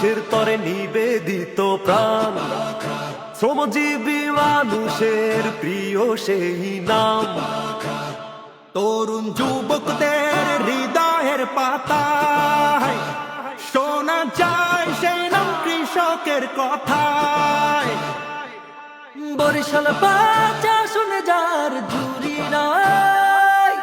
দেশের তরে নিবেদিত প্রাণ, শ্রমজীবী মানুষের প্রিয় সেই নাম। তরুণ যুবকদের হৃদয়ের পাতায় শোনা যায় সেই নাম কৃষকের কথায়। বরিশাল বাজা শুনে যার জুরি নাই,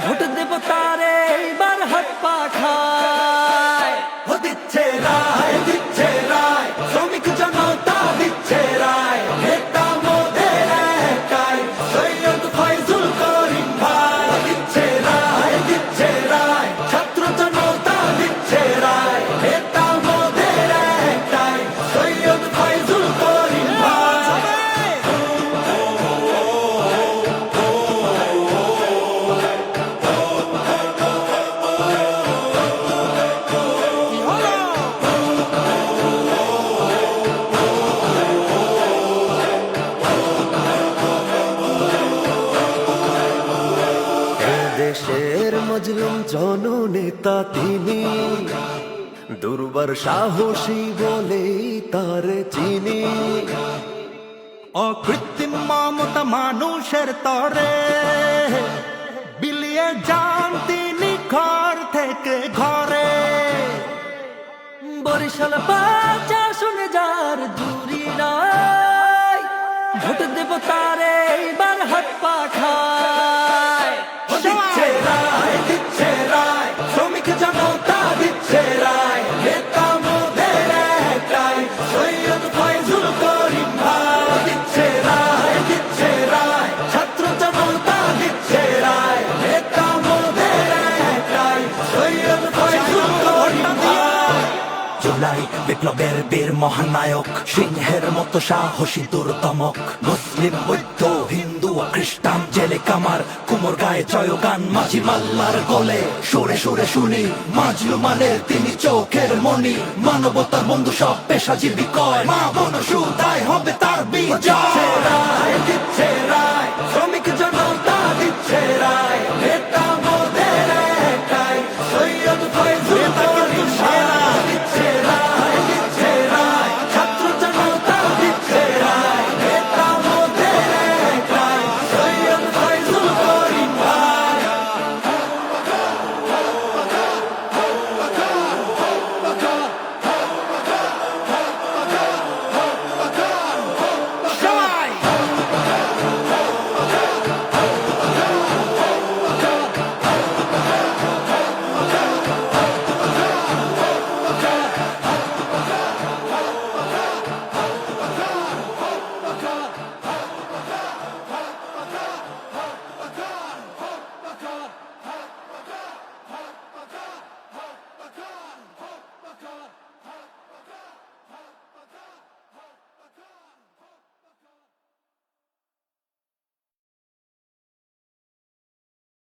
ভোট দেব তারে এইবার হাত পাখায়। ও দিচ্ছে রায়, দিচ্ছে রায়, শ্রমিক জনতা দিচ্ছে রায়। নেতা মোদের একটাই, সৈয়দ ফয়জুল করিম ভাই। দিচ্ছে রায়, দিচ্ছে রায়, ছাত্র জনতা দিচ্ছে রায়। নেতা মোদের একটাই, সৈয়দ ফয়জুল করিম ভাই। দেশের মজলুম জননেতা তিনি, দুর্বার সাহসী বলেই তার চিনি। অকৃত্রিম মমতা মানুষের তরে বিলিয়ে যান তিনি ঘর থেকে ঘরে। বরিশাল বাজা শুনে যার জুরি নাই, ভোট দেব তারে এইবার হাত পাখায়। দিচ্ছে রায়, দিচ্ছে রায়, শ্রমিক জনতা দিচ্ছে রায়। নেতা মোদের একটাই, সৈয়দ ফয়জুল করিম ভাই। দিচ্ছে রায়, দিচ্ছে রায়, ছাত্র জনতা দিচ্ছে রায়। নেতা মোদের একটাই, সৈয়দ ফয়জুল করিম ভাই। জুলাই বিপ্লবের বীর মহানায়ক, সিংহের মতো সাহসী দুর্দমক। মুসলিম বৌদ্ধ হিন্দু খ্রিস্টান জেলে কামার, কুমোর গায়ে জয়গান মাঝি মাল্লার গলে। সুরে সুরে শুনি মাজলুমানের তিনি চোখের মনি। মানবতার বন্ধু সব পেশাজীবী কয়, মা বোন সুদায় হবে তার বিজয়। দিচ্ছে রায়, দিচ্ছে রায়, শ্রমিক জনতা দিচ্ছে রায়।